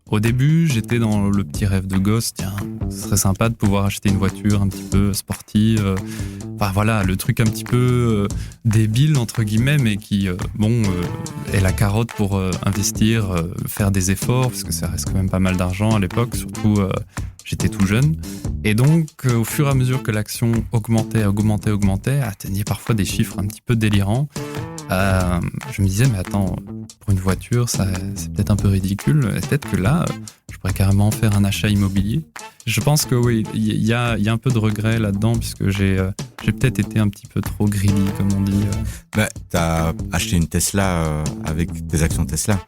Au début, j'étais dans le petit rêve de gosse. Tiens, ce serait sympa de pouvoir acheter une voiture un petit peu sportive. Enfin voilà, le truc un petit peu débile, entre guillemets, mais qui, est la carotte pour investir, faire des efforts, parce que ça reste quand même pas mal d'argent à l'époque, surtout j'étais tout jeune. Et donc, au fur et à mesure que l'action augmentait, atteignait parfois des chiffres un petit peu délirants, je me disais, mais attends, pour une voiture, c'est peut-être un peu ridicule. Et peut-être que là, je pourrais carrément faire un achat immobilier. Je pense que oui, il y a un peu de regret là-dedans, puisque j'ai peut-être été un petit peu trop greedy, comme on dit. T'as acheté une Tesla avec tes actions Tesla.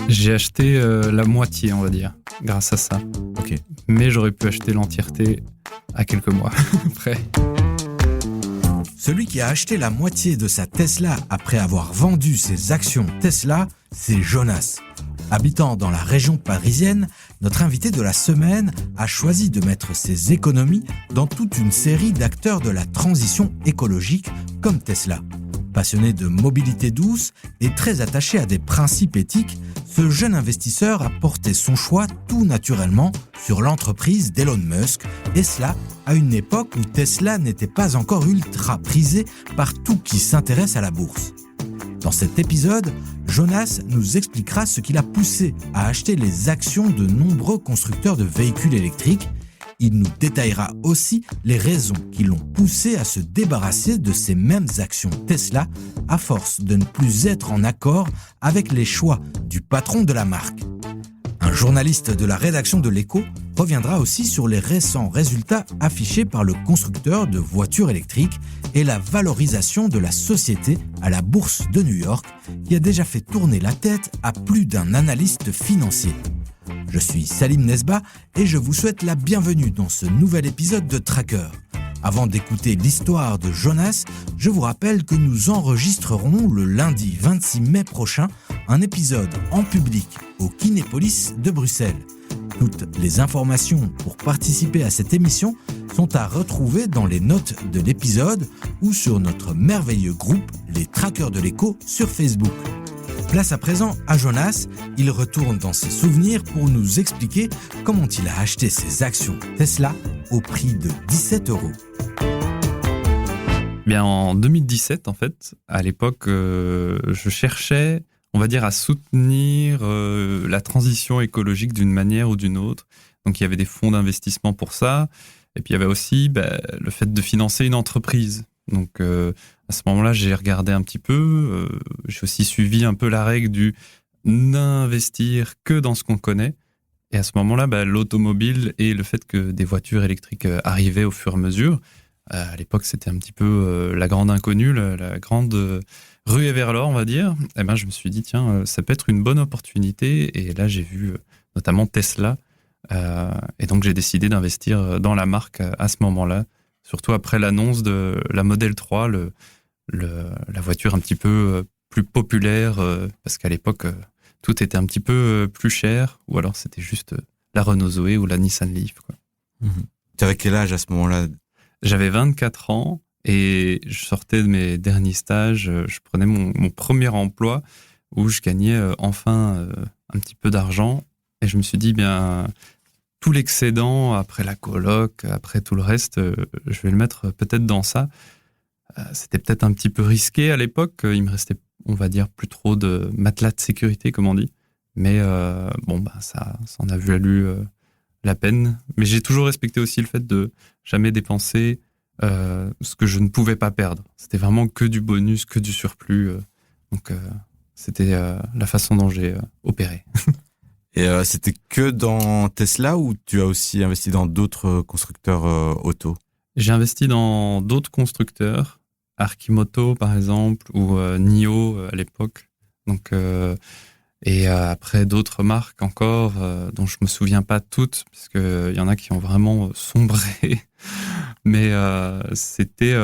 J'ai acheté la moitié, on va dire, grâce à ça. Ok. Mais j'aurais pu acheter l'entièreté à quelques mois après. Celui qui a acheté la moitié de sa Tesla après avoir vendu ses actions Tesla, c'est Jonas. Habitant dans la région parisienne, notre invité de la semaine a choisi de mettre ses économies dans toute une série d'acteurs de la transition écologique comme Tesla. Passionné de mobilité douce et très attaché à des principes éthiques, ce jeune investisseur a porté son choix tout naturellement sur l'entreprise d'Elon Musk, et cela à une époque où Tesla n'était pas encore ultra prisé par tout qui s'intéresse à la bourse. Dans cet épisode, Jonas nous expliquera ce qui l'a poussé à acheter les actions de nombreux constructeurs de véhicules électriques. Il nous détaillera aussi les raisons qui l'ont poussé à se débarrasser de ces mêmes actions Tesla à force de ne plus être en accord avec les choix du patron de la marque. Un journaliste de la rédaction de l'Écho reviendra aussi sur les récents résultats affichés par le constructeur de voitures électriques et la valorisation de la société à la bourse de New York, qui a déjà fait tourner la tête à plus d'un analyste financier. Je suis Salim Nesba et je vous souhaite la bienvenue dans ce nouvel épisode de Tracker. Avant d'écouter l'histoire de Jonas, je vous rappelle que nous enregistrerons le lundi 26 mai prochain un épisode en public au Kinépolis de Bruxelles. Toutes les informations pour participer à cette émission sont à retrouver dans les notes de l'épisode ou sur notre merveilleux groupe Les Trackers de l'Écho sur Facebook. Place à présent à Jonas, il retourne dans ses souvenirs pour nous expliquer comment il a acheté ses actions Tesla au prix de 17 €. Bien, en 2017, en fait, à l'époque, je cherchais, on va dire, à soutenir la transition écologique d'une manière ou d'une autre. Donc, il y avait des fonds d'investissement pour ça. Et puis, il y avait aussi le fait de financer une entreprise. Donc, à ce moment-là, j'ai regardé un petit peu. J'ai aussi suivi un peu la règle du n'investir que dans ce qu'on connaît. Et à ce moment-là, l'automobile et le fait que des voitures électriques arrivaient au fur et à mesure. À l'époque, c'était un petit peu la grande inconnue, la grande ruée vers l'or, on va dire. Et je me suis dit, tiens, ça peut être une bonne opportunité. Et là, j'ai vu notamment Tesla. Et donc, j'ai décidé d'investir dans la marque à ce moment-là. Surtout après l'annonce de la Model 3, la voiture un petit peu plus populaire, parce qu'à l'époque, tout était un petit peu plus cher, ou alors c'était juste la Renault Zoé ou la Nissan Leaf, quoi. Tu avais quel âge à ce moment-là ? J'avais 24 ans et je sortais de mes derniers stages. Je prenais mon premier emploi où je gagnais enfin un petit peu d'argent. Et je me suis dit, tout l'excédent, après la coloc, après tout le reste, je vais le mettre peut-être dans ça. C'était peut-être un petit peu risqué à l'époque. Il me restait, on va dire, plus trop de matelas de sécurité, comme on dit. Mais ça en a valu la peine. Mais j'ai toujours respecté aussi le fait de jamais dépenser ce que je ne pouvais pas perdre. C'était vraiment que du bonus, que du surplus. Donc, c'était la façon dont j'ai opéré. Et c'était que dans Tesla ou tu as aussi investi dans d'autres constructeurs auto ? J'ai investi dans d'autres constructeurs, Arkimoto par exemple, ou NIO à l'époque. Donc, et après d'autres marques encore, dont je me souviens pas toutes, parce qu'il y en a qui ont vraiment sombré. Mais c'était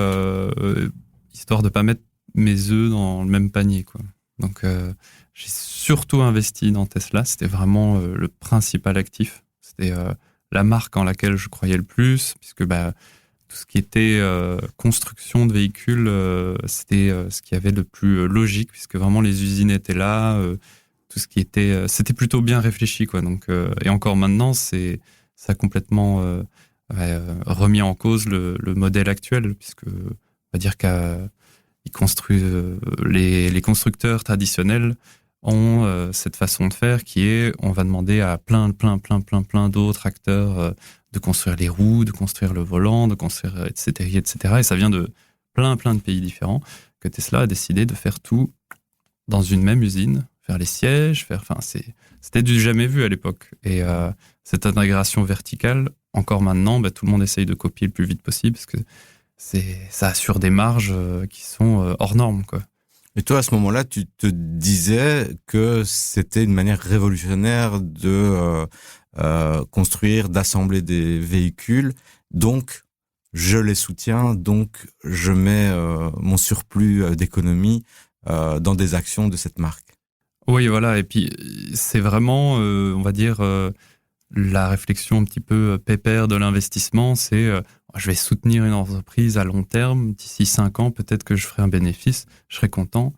histoire de pas mettre mes œufs dans le même panier, quoi. Donc, j'ai surtout investi dans Tesla. C'était vraiment le principal actif. C'était la marque en laquelle je croyais le plus, puisque tout ce qui était construction de véhicules, c'était ce qui avait le plus logique, puisque vraiment les usines étaient là. tout ce qui était, c'était plutôt bien réfléchi, quoi. Donc, et encore maintenant, ça a complètement remis en cause le modèle actuel, puisque on va dire qu'ils construisent les constructeurs traditionnels ont cette façon de faire qui est, on va demander à plein d'autres acteurs de construire les roues, de construire le volant, de construire etc. Et ça vient de plein de pays différents, que Tesla a décidé de faire tout dans une même usine, faire les sièges, c'était du jamais vu à l'époque. Et cette intégration verticale, encore maintenant, tout le monde essaye de copier le plus vite possible parce que ça assure des marges qui sont hors normes, quoi. Et toi, à ce moment-là, tu te disais que c'était une manière révolutionnaire de construire, d'assembler des véhicules. Donc, je les soutiens, donc je mets mon surplus d'économie dans des actions de cette marque. Oui, voilà. Et puis, c'est vraiment, on va dire, la réflexion un petit peu pépère de l'investissement, c'est je vais soutenir une entreprise à long terme. D'ici 5 ans, peut-être que je ferai un bénéfice, je serai content.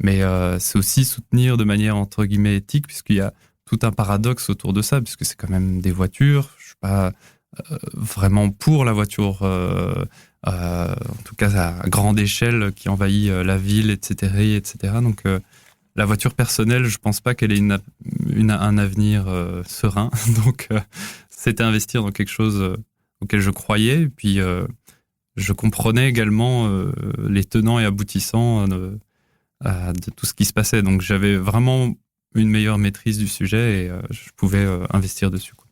Mais c'est aussi soutenir de manière, entre guillemets, éthique, puisqu'il y a tout un paradoxe autour de ça, puisque c'est quand même des voitures. Je suis pas vraiment pour la voiture, en tout cas à grande échelle, qui envahit la ville, etc. Donc, la voiture personnelle, je pense pas qu'elle ait un avenir serein. Donc, c'était investir dans quelque chose auquel je croyais. Et puis, je comprenais également les tenants et aboutissants de tout ce qui se passait. Donc, j'avais vraiment une meilleure maîtrise du sujet et je pouvais investir dessus, quoi.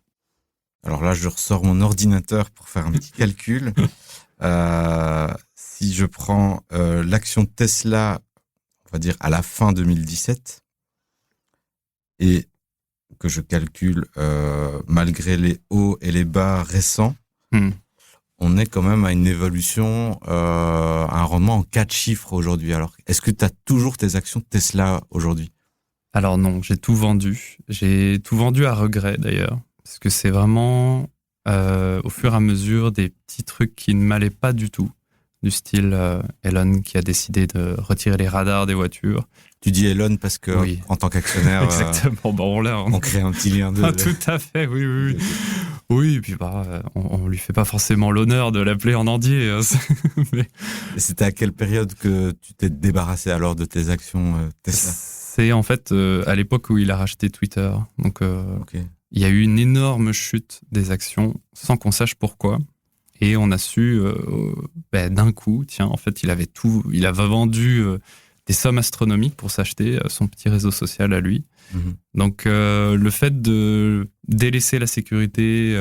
Alors là, je ressors mon ordinateur pour faire un petit calcul. Si je prends l'action Tesla, on va dire à la fin 2017, et que je calcule malgré les hauts et les bas récents, on est quand même à une évolution, à un rendement en 4 chiffres aujourd'hui. Alors, est-ce que tu as toujours tes actions Tesla aujourd'hui ? Alors non, j'ai tout vendu. J'ai tout vendu à regret d'ailleurs, parce que c'est vraiment au fur et à mesure des petits trucs qui ne m'allaient pas du tout. Du style Elon qui a décidé de retirer les radars des voitures. Tu dis Elon parce que oui. En tant qu'actionnaire, exactement. On crée un petit lien de. Tout à fait, oui. Oui, et puis on lui fait pas forcément l'honneur de l'appeler en entier. Mais... Et c'était à quelle période que tu t'es débarrassé alors de tes actions Tesla ? C'est en fait à l'époque où il a racheté Twitter. Donc il y a eu une énorme chute des actions sans qu'on sache pourquoi. Et on a su d'un coup, en fait, il avait vendu des sommes astronomiques pour s'acheter son petit réseau social à lui. Mmh. Donc, le fait de délaisser la sécurité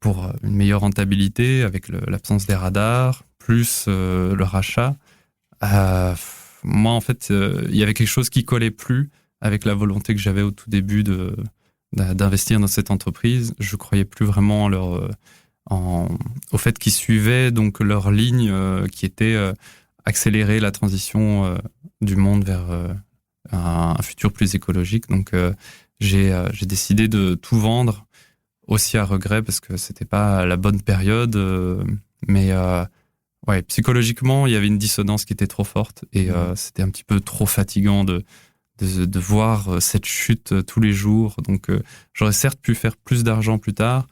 pour une meilleure rentabilité avec l'absence des radars, plus le rachat, moi, en fait, il y avait quelque chose qui collait plus avec la volonté que j'avais au tout début d'investir dans cette entreprise. Je croyais plus vraiment au fait qu'ils suivaient donc leur ligne qui était accélérer la transition du monde vers un futur plus écologique. Donc j'ai décidé de tout vendre aussi à regret parce que c'était pas la bonne période, mais psychologiquement il y avait une dissonance qui était trop forte et c'était un petit peu trop fatigant de voir cette chute tous les jours. Donc j'aurais certes pu faire plus d'argent plus tard,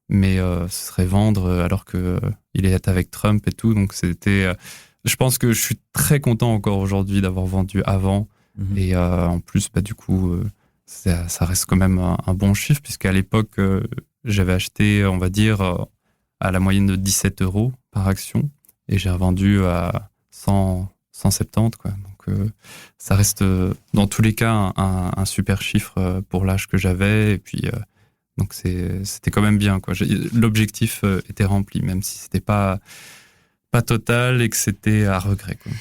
mais ce serait vendre alors que il est avec Trump et tout. Donc c'était, je pense que je suis très content encore aujourd'hui d'avoir vendu avant. Mmh. Et en plus, du coup, ça reste quand même un bon chiffre puisqu'à l'époque, j'avais acheté, on va dire, à la moyenne de 17 € par action et j'ai revendu à 170, quoi. Donc ça reste dans tous les cas un super chiffre pour l'âge que j'avais et puis donc c'était quand même bien, quoi. L'objectif était rempli, même si c'était pas total et que c'était à regret, quoi.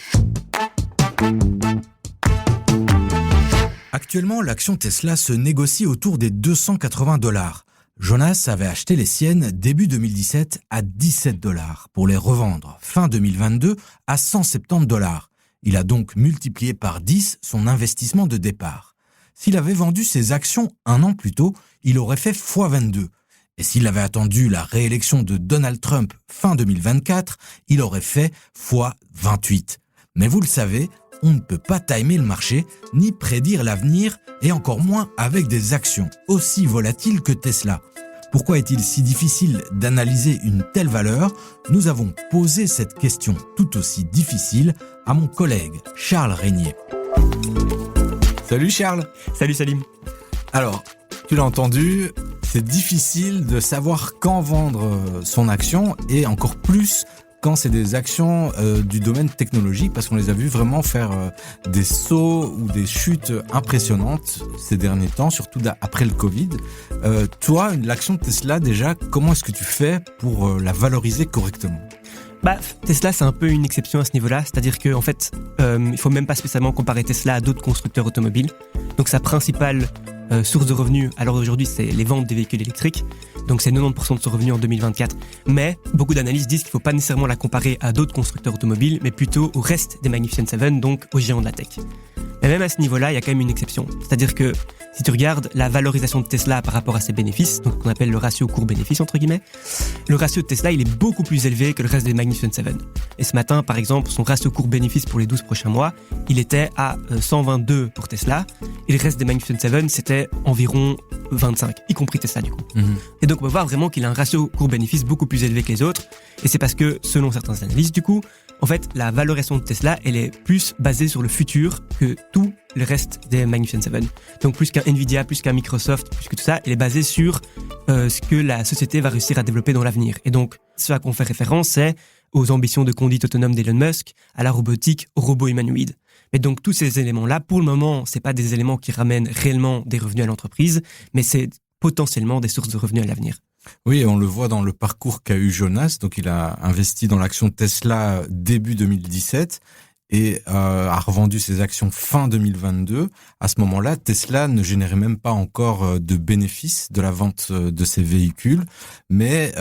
Actuellement, l'action Tesla se négocie autour des $280. Jonas avait acheté les siennes début 2017 à $17 pour les revendre fin 2022 à $170. Il a donc multiplié par 10 son investissement de départ. S'il avait vendu ses actions un an plus tôt, il aurait fait x22. Et s'il avait attendu la réélection de Donald Trump fin 2024, il aurait fait x28. Mais vous le savez, on ne peut pas timer le marché, ni prédire l'avenir, et encore moins avec des actions aussi volatiles que Tesla. Pourquoi est-il si difficile d'analyser une telle valeur ? Nous avons posé cette question tout aussi difficile à mon collègue Charles Régnier. Salut Charles. Salut Salim. Alors, tu l'as entendu, c'est difficile de savoir quand vendre son action et encore plus quand c'est des actions du domaine technologique parce qu'on les a vus vraiment faire des sauts ou des chutes impressionnantes ces derniers temps, surtout après le Covid. Toi, l'action de Tesla déjà, comment est-ce que tu fais pour la valoriser correctement ? Tesla, c'est un peu une exception à ce niveau-là, c'est-à-dire qu'en fait, il faut même pas spécialement comparer Tesla à d'autres constructeurs automobiles. Donc sa principale source de revenus, alors aujourd'hui, c'est les ventes des véhicules électriques. Donc c'est 90% de son revenu en 2024. Mais beaucoup d'analystes disent qu'il ne faut pas nécessairement la comparer à d'autres constructeurs automobiles, mais plutôt au reste des Magnificent Seven, donc aux géants de la tech. Mais même à ce niveau-là, il y a quand même une exception. C'est-à-dire que si tu regardes la valorisation de Tesla par rapport à ses bénéfices, donc ce qu'on appelle le ratio court-bénéfice entre guillemets, le ratio de Tesla, il est beaucoup plus élevé que le reste des Magnificent Seven. Et ce matin, par exemple, son ratio court-bénéfice pour les 12 prochains mois, il était à 122 pour Tesla, et le reste des Magnificent Seven, c'était environ 25, y compris Tesla du coup. Et donc on peut voir vraiment qu'il a un ratio court-bénéfice beaucoup plus élevé que les autres, et c'est parce que, selon certains analystes du coup, en fait, la valorisation de Tesla, elle est plus basée sur le futur que tout le reste des Magnificent Seven. Donc plus qu'un Nvidia, plus qu'un Microsoft, plus que tout ça, elle est basée sur ce que la société va réussir à développer dans l'avenir. Et donc, ce à quoi on fait référence, c'est aux ambitions de conduite autonome d'Elon Musk, à la robotique, aux robots humanoïdes. Mais donc tous ces éléments-là, pour le moment, c'est pas des éléments qui ramènent réellement des revenus à l'entreprise, mais c'est potentiellement des sources de revenus à l'avenir. Oui, on le voit dans le parcours qu'a eu Jonas. Donc, il a investi dans l'action Tesla début 2017 et a revendu ses actions fin 2022. À ce moment-là, Tesla ne générait même pas encore de bénéfices de la vente de ses véhicules. Mais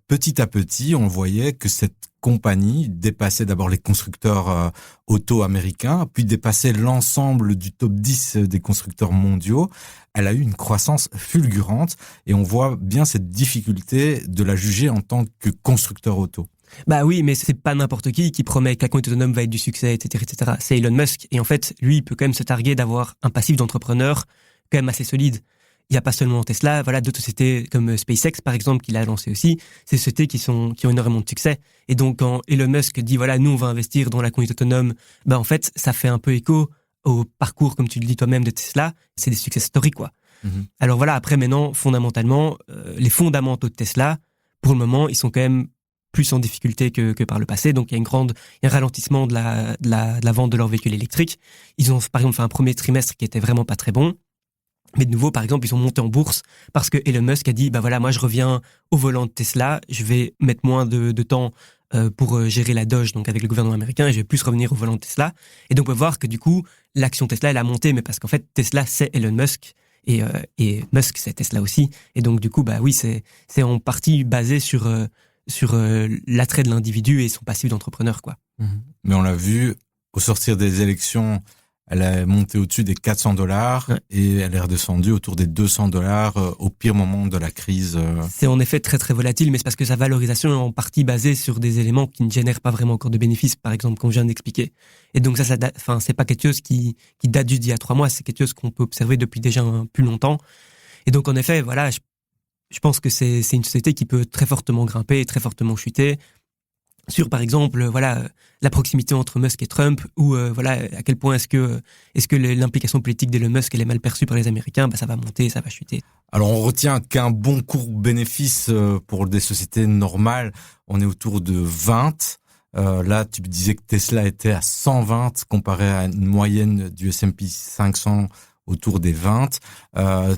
petit à petit, on voyait que cette compagnie dépassait d'abord les constructeurs auto américains, puis dépassait l'ensemble du top 10 des constructeurs mondiaux. Elle a eu une croissance fulgurante et on voit bien cette difficulté de la juger en tant que constructeur auto. Bah oui, mais c'est pas n'importe qui promet que la conduite autonome va être du succès, etc., etc. C'est Elon Musk. Et en fait, lui, il peut quand même se targuer d'avoir un passif d'entrepreneur quand même assez solide. Il n'y a pas seulement Tesla, voilà, d'autres sociétés comme SpaceX, par exemple, qu'il a lancé aussi. C'est des sociétés qui ont énormément de succès. Et donc, quand Elon Musk dit, voilà, nous, on va investir dans la conduite autonome, bah, en fait, ça fait un peu écho au parcours, comme tu le dis toi-même, de Tesla. C'est des success stories, quoi. Alors voilà, après, maintenant, fondamentalement, les fondamentaux de Tesla, pour le moment, ils sont quand même plus en difficulté que par le passé. Donc, il y a un ralentissement de la vente de leurs véhicules électriques. Ils ont, par exemple, fait un premier trimestre qui était vraiment pas très bon. Mais de nouveau, par exemple, ils sont montés en bourse parce que Elon Musk a dit, bah voilà, moi je reviens au volant de Tesla, je vais mettre moins de temps pour gérer la Doge, donc avec le gouvernement américain, et je vais plus revenir au volant de Tesla. Et donc on peut voir que du coup, l'action Tesla, elle a monté, mais parce qu'en fait, Tesla, c'est Elon Musk, et Musk, c'est Tesla aussi. Et donc du coup, bah oui, c'est en partie basé sur l'attrait de l'individu et son passif d'entrepreneur, quoi. Mais on l'a vu, au sortir des élections, elle est montée au-dessus des $400 et elle est redescendue autour des $200 au pire moment de la crise. C'est en effet très très volatile, mais c'est parce que sa valorisation est en partie basée sur des éléments qui ne génèrent pas vraiment encore de bénéfices, par exemple, comme je viens d'expliquer. Et donc c'est pas quelque chose qui date juste d'il y a 3 mois, c'est quelque chose qu'on peut observer depuis déjà plus longtemps. Et donc en effet, voilà, je pense que c'est une société qui peut très fortement grimper et très fortement chuter. Sur par exemple voilà la proximité entre Musk et Trump ou voilà à quel point est-ce que l'implication politique d'Elon Musk elle est mal perçue par les Américains, bah ça va monter, ça va chuter. Alors on retient qu'un bon court bénéfice pour des sociétés normales, on est autour de 20. Là tu disais que Tesla était à 120 comparé à une moyenne du S&P 500 autour des 20.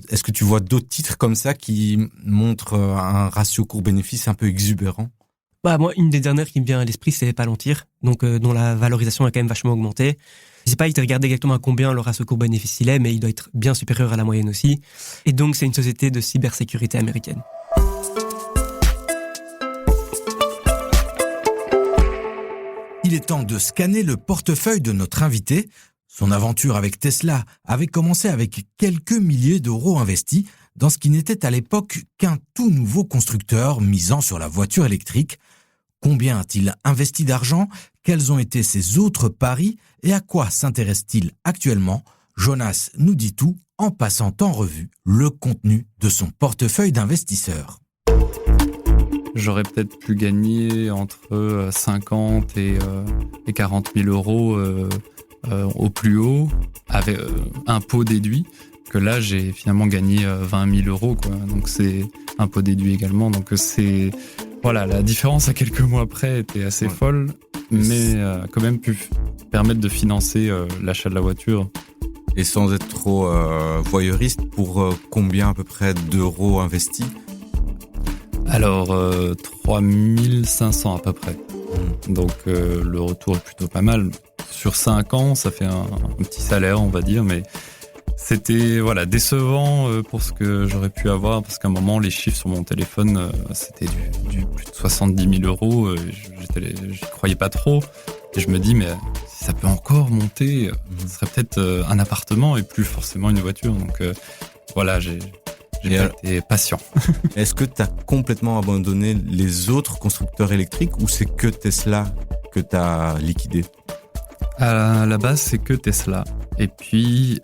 Est-ce que tu vois d'autres titres comme ça qui montrent un ratio court-bénéfice un peu exubérant? Bah moi, une des dernières qui me vient à l'esprit, c'est Palantir, donc dont la valorisation a quand même vachement augmenté. Je sais pas, il t'a regardé exactement à combien le ratio court-bénéfice il est, mais il doit être bien supérieur à la moyenne aussi. Et donc, c'est une société de cybersécurité américaine. Il est temps de scanner le portefeuille de notre invité. Son aventure avec Tesla avait commencé avec quelques milliers d'euros investis dans ce qui n'était à l'époque qu'un tout nouveau constructeur misant sur la voiture électrique. Combien a-t-il investi d'argent? Quels ont été ses autres paris? Et à quoi s'intéresse-t-il actuellement? Jonas nous dit tout en passant en revue le contenu de son portefeuille d'investisseur. J'aurais peut-être pu gagner entre 50 et 40 000 euros au plus haut, avec impôt déduit, que là j'ai finalement gagné 20 000 euros, quoi. Donc c'est impôt déduit également. Donc c'est voilà, la différence à quelques mois près était assez folle, mais quand même pu permettre de financer l'achat de la voiture. Et sans être trop voyeuriste, pour combien à peu près d'euros investis? Alors 3 500 à peu près. Donc le retour est plutôt pas mal. Sur 5 ans, ça fait un petit salaire, on va dire, mais c'était décevant pour ce que j'aurais pu avoir, parce qu'à un moment, les chiffres sur mon téléphone, c'était du plus de 70 000 euros. J'y croyais pas trop. Et je me dis, mais si ça peut encore monter, ce serait peut-être un appartement et plus forcément une voiture. Donc j'ai été patient. Est-ce que tu as complètement abandonné les autres constructeurs électriques ou c'est que Tesla que tu as liquidé? À la base, c'est que Tesla. Et puis,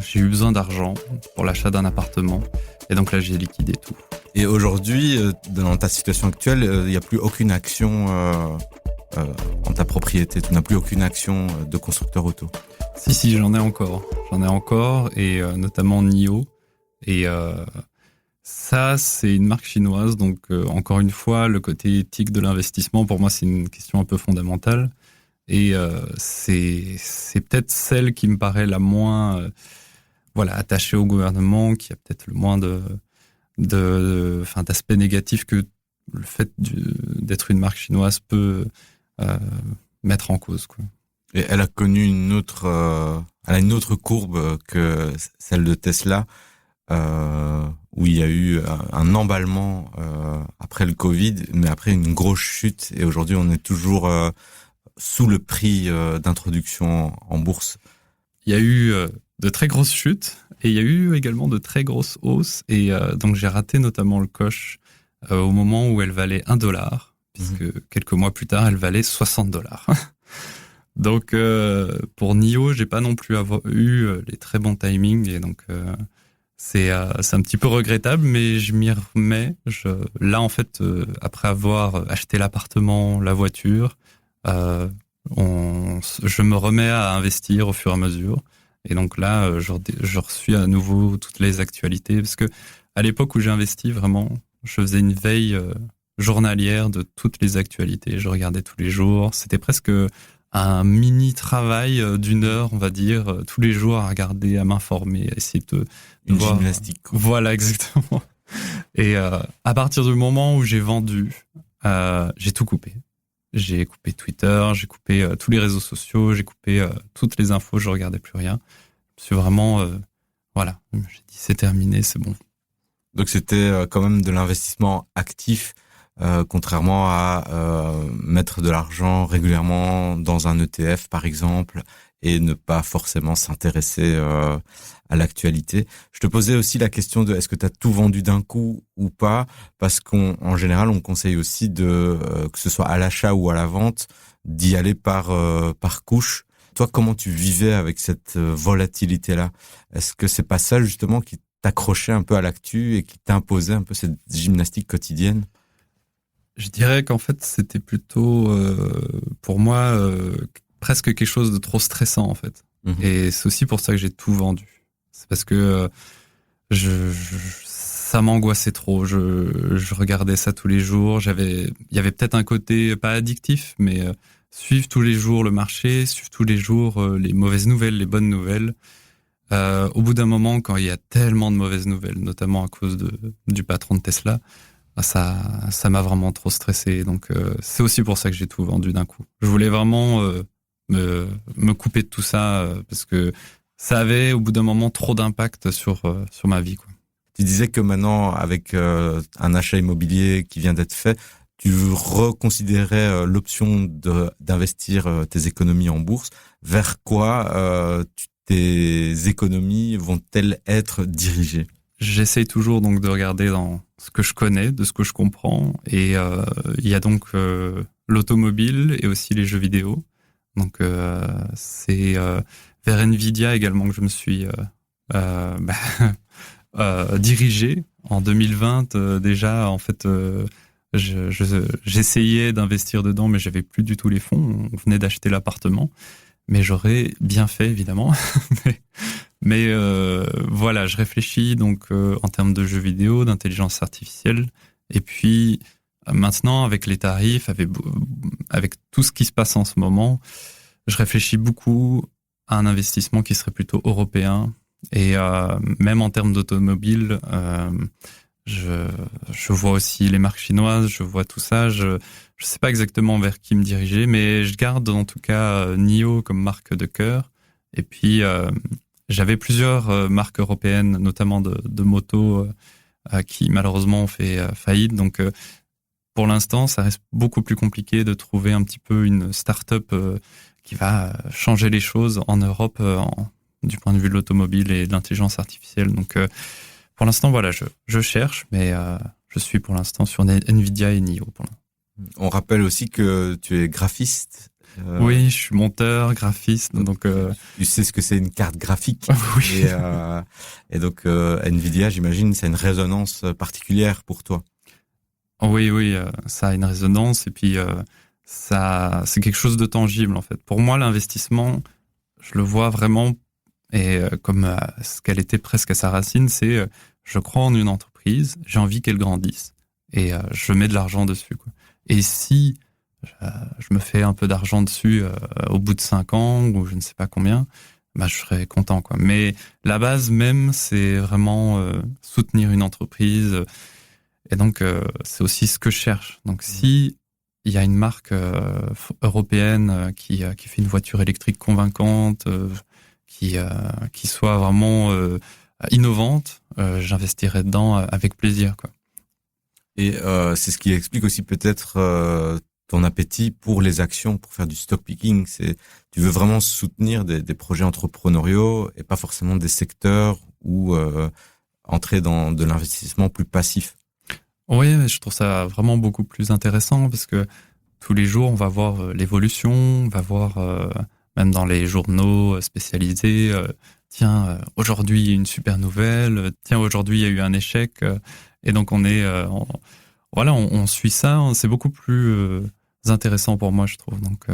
j'ai eu besoin d'argent pour l'achat d'un appartement. Et donc là, j'ai liquidé tout. Et aujourd'hui, dans ta situation actuelle, il n'y a plus aucune action en ta propriété. Tu n'as plus aucune action de constructeur auto. Si, j'en ai encore. Et notamment NIO. Et ça, c'est une marque chinoise. Donc, encore une fois, le côté éthique de l'investissement, pour moi, c'est une question un peu fondamentale. Et c'est peut-être celle qui me paraît la moins attachée au gouvernement, qui a peut-être le moins d'aspect négatif que le fait d'être une marque chinoise peut mettre en cause, quoi. Et elle a connu une autre courbe que celle de Tesla, où il y a eu un emballement après le Covid, mais après une grosse chute. Et aujourd'hui, on est toujours sous le prix d'introduction en bourse. Il y a eu de très grosses chutes et il y a eu également de très grosses hausses. Et donc, j'ai raté notamment le coche au moment où elle valait $1, puisque quelques mois plus tard, elle valait $60. Donc, pour NIO, j'ai pas non plus eu les très bons timings. Et donc, c'est un petit peu regrettable, mais je m'y remets. Là, en fait, après avoir acheté l'appartement, la voiture, je me remets à investir au fur et à mesure. Et donc là, je reçus à nouveau toutes les actualités, parce que à l'époque où j'ai investi, vraiment, je faisais une veille journalière de toutes les actualités. Je regardais tous les jours. C'était presque un mini travail d'1 heure, on va dire, tous les jours à regarder, à m'informer, à essayer de une voir. Gymnastique. Voilà, exactement. Et à partir du moment où j'ai vendu, j'ai tout coupé. J'ai coupé Twitter, j'ai coupé tous les réseaux sociaux, j'ai coupé toutes les infos, je regardais plus rien. Je suis vraiment, j'ai dit c'est terminé, c'est bon. Donc c'était quand même de l'investissement actif, contrairement à mettre de l'argent régulièrement dans un ETF par exemple et ne pas forcément s'intéresser à l'actualité. Je te posais aussi la question de est-ce que tu as tout vendu d'un coup ou pas, parce qu'en général on conseille aussi de que ce soit à l'achat ou à la vente d'y aller par couche. Toi, comment tu vivais avec cette volatilité-là? Est-ce que c'est pas ça justement qui t'accrochait un peu à l'actu et qui t'imposait un peu cette gymnastique quotidienne? Je dirais qu'en fait c'était plutôt pour moi presque quelque chose de trop stressant en fait. Et c'est aussi pour ça que j'ai tout vendu. C'est parce que ça m'angoissait trop. Je regardais ça tous les jours. Il y avait peut-être un côté pas addictif, mais suivre tous les jours le marché, suivre tous les jours les mauvaises nouvelles, les bonnes nouvelles. Au bout d'un moment, quand il y a tellement de mauvaises nouvelles, notamment à cause du patron de Tesla, ça m'a vraiment trop stressé. Donc c'est aussi pour ça que j'ai tout vendu d'un coup. Je voulais vraiment me couper de tout ça parce que ça avait au bout d'un moment trop d'impact sur ma vie, quoi. Tu disais que maintenant, avec un achat immobilier qui vient d'être fait, tu reconsidérais l'option d'investir tes économies en bourse. Vers quoi tes économies vont-elles être dirigées? j'essaye toujours donc de regarder dans ce que je connais, de ce que je comprends. Et il y a donc l'automobile et aussi les jeux vidéo. Donc c'est vers Nvidia également que je me suis dirigé en 2020. Déjà, en fait, j'essayais d'investir dedans, mais j'avais plus du tout les fonds. On venait d'acheter l'appartement, mais j'aurais bien fait évidemment. mais voilà, je réfléchis donc en termes de jeux vidéo, d'intelligence artificielle, et puis maintenant avec les tarifs, avec tout ce qui se passe en ce moment, je réfléchis beaucoup à un investissement qui serait plutôt européen. Et même en termes d'automobile, je vois aussi les marques chinoises, je vois tout ça. Je sais pas exactement vers qui me diriger, mais je garde en tout cas NIO comme marque de cœur. Et puis j'avais plusieurs marques européennes, notamment de motos, qui malheureusement ont fait faillite. Donc pour l'instant, ça reste beaucoup plus compliqué de trouver un petit peu une start-up qui va changer les choses en Europe du point de vue de l'automobile et de l'intelligence artificielle. Donc, pour l'instant, voilà, je cherche, mais je suis pour l'instant sur Nvidia et NIO. On rappelle aussi que tu es graphiste. Oui, je suis monteur, graphiste. Donc, tu sais ce que c'est une carte graphique. Oui. Et donc, Nvidia, j'imagine, c'est une résonance particulière pour toi. Oui, ça a une résonance et puis ça, c'est quelque chose de tangible en fait. Pour moi, l'investissement, je le vois vraiment et comme ce qu'elle était presque à sa racine, c'est je crois en une entreprise, j'ai envie qu'elle grandisse et je mets de l'argent dessus, quoi. Et si je me fais un peu d'argent dessus au bout de 5 ans ou je ne sais pas combien, bah je serais content, quoi. Mais la base même, c'est vraiment soutenir une entreprise. Et donc, c'est aussi ce que je cherche. Donc, si il y a une marque européenne qui fait une voiture électrique convaincante, qui soit vraiment innovante, j'investirai dedans avec plaisir, quoi. Et c'est ce qui explique aussi peut-être ton appétit pour les actions, pour faire du stock picking. C'est, tu veux vraiment soutenir des projets entrepreneuriaux et pas forcément des secteurs ou entrer dans de l'investissement plus passif. Oui, je trouve ça vraiment beaucoup plus intéressant parce que tous les jours, on va voir l'évolution, on va voir même dans les journaux spécialisés, tiens, aujourd'hui, il y a une super nouvelle, tiens, aujourd'hui, il y a eu un échec. Et donc, on est, on suit ça, c'est beaucoup plus intéressant pour moi, je trouve. Donc,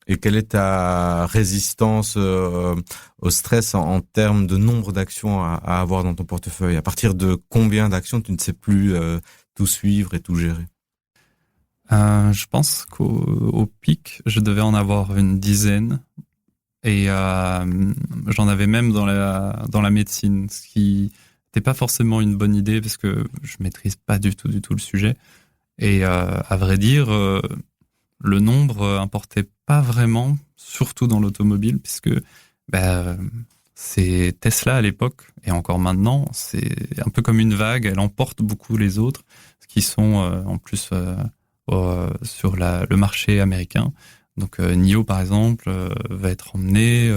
et quelle est ta résistance au stress en termes de nombre d'actions à avoir dans ton portefeuille? À partir de combien d'actions tu ne sais plus tout suivre et tout gérer? Je pense qu'au pic, je devais en avoir une dizaine. Et j'en avais même dans la médecine, ce qui n'était pas forcément une bonne idée parce que je maîtrise pas du tout le sujet. Et à vrai dire, le nombre importait pas vraiment, surtout dans l'automobile, puisque c'est Tesla à l'époque, et encore maintenant, c'est un peu comme une vague, elle emporte beaucoup les autres, qui sont en plus sur le marché américain. Donc NIO, par exemple, va être emmené,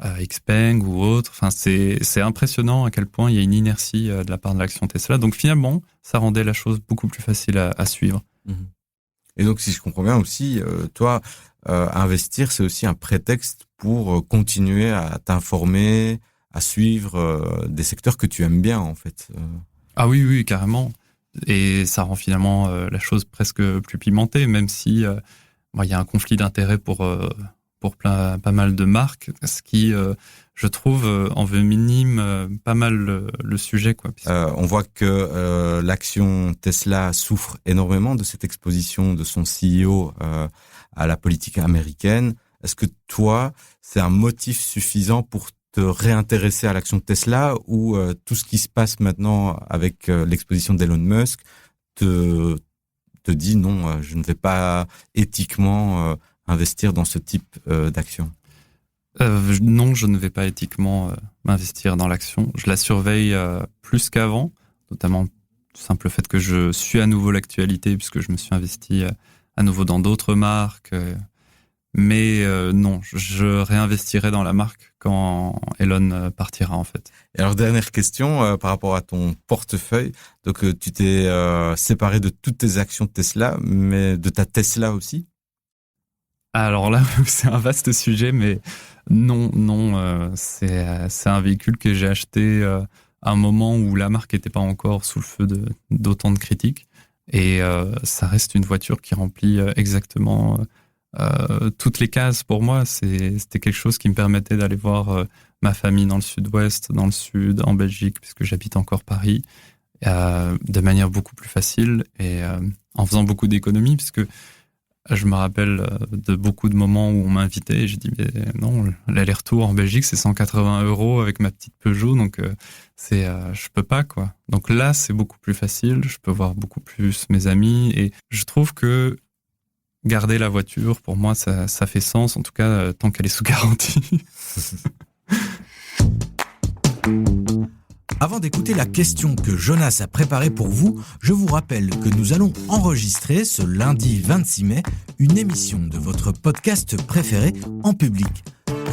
Xpeng ou autre. Enfin, c'est impressionnant à quel point il y a une inertie de la part de l'action Tesla. Donc finalement, ça rendait la chose beaucoup plus facile à suivre. Et donc, si je comprends bien aussi, toi, investir, c'est aussi un prétexte pour continuer à t'informer, à suivre des secteurs que tu aimes bien, en fait. Ah oui, carrément. Et ça rend finalement la chose presque plus pimentée, même si il y a un conflit d'intérêts pour pas mal de marques, ce qui, je trouve, envenime pas mal le sujet, quoi. On voit que l'action Tesla souffre énormément de cette exposition de son CEO à la politique américaine. Est-ce que toi, c'est un motif suffisant pour te réintéresser à l'action Tesla ou tout ce qui se passe maintenant avec l'exposition d'Elon Musk te dit non, je ne vais pas éthiquement investir dans ce type d'action? Non, je ne vais pas éthiquement m'investir dans l'action. Je la surveille plus qu'avant, notamment du simple fait que je suis à nouveau l'actualité puisque je me suis investi à nouveau dans d'autres marques. Mais non, je réinvestirai dans la marque quand Elon partira en fait. Et alors, dernière question par rapport à ton portefeuille. Donc, tu t'es séparé de toutes tes actions Tesla, mais de ta Tesla aussi? Alors là, c'est un vaste sujet, mais non, c'est un véhicule que j'ai acheté à un moment où la marque n'était pas encore sous le feu d'autant de critiques. Et ça reste une voiture qui remplit exactement toutes les cases pour moi. C'était quelque chose qui me permettait d'aller voir ma famille dans le sud-ouest, dans le sud, en Belgique, puisque j'habite encore Paris, de manière beaucoup plus facile et en faisant beaucoup d'économies, puisque je me rappelle de beaucoup de moments où on m'invitait et j'ai dit mais non, l'aller-retour en Belgique c'est 180 € avec ma petite Peugeot, donc je peux pas quoi. Donc là c'est beaucoup plus facile, je peux voir beaucoup plus mes amis et je trouve que garder la voiture pour moi ça fait sens, en tout cas tant qu'elle est sous garantie. Avant d'écouter la question que Jonas a préparée pour vous, je vous rappelle que nous allons enregistrer ce lundi 26 mai une émission de votre podcast préféré en public.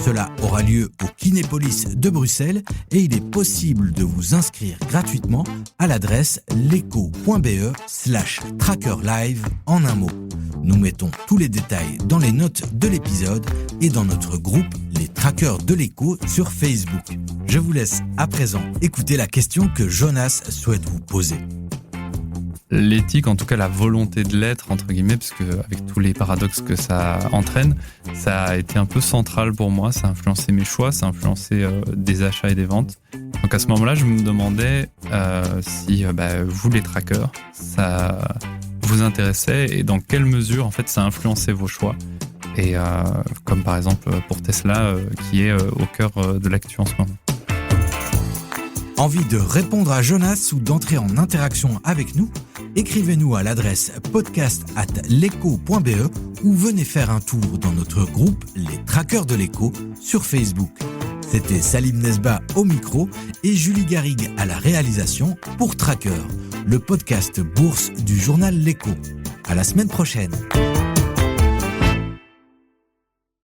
Cela aura lieu au Kinépolis de Bruxelles et il est possible de vous inscrire gratuitement à l'adresse leco.be/trackerlive en un mot. Nous mettons tous les détails dans les notes de l'épisode et dans notre groupe Les Trackers de l'Éco sur Facebook. Je vous laisse à présent écouter la question que Jonas souhaite vous poser. L'éthique, en tout cas la volonté de l'être, entre guillemets, parce que avec tous les paradoxes que ça entraîne, ça a été un peu central pour moi, ça a influencé mes choix, ça a influencé des achats et des ventes. Donc à ce moment-là, je me demandais si vous les trackers, ça vous intéressait et dans quelle mesure en fait ça a influencé vos choix. Et comme par exemple pour Tesla, qui est au cœur de l'actu en ce moment. Envie de répondre à Jonas ou d'entrer en interaction avec nous? Écrivez-nous à l'adresse podcast@leco.be ou venez faire un tour dans notre groupe Les Trackers de l'Éco sur Facebook. C'était Salim Nesba au micro et Julie Garrigue à la réalisation pour Tracker, le podcast bourse du journal L'Éco. À la semaine prochaine.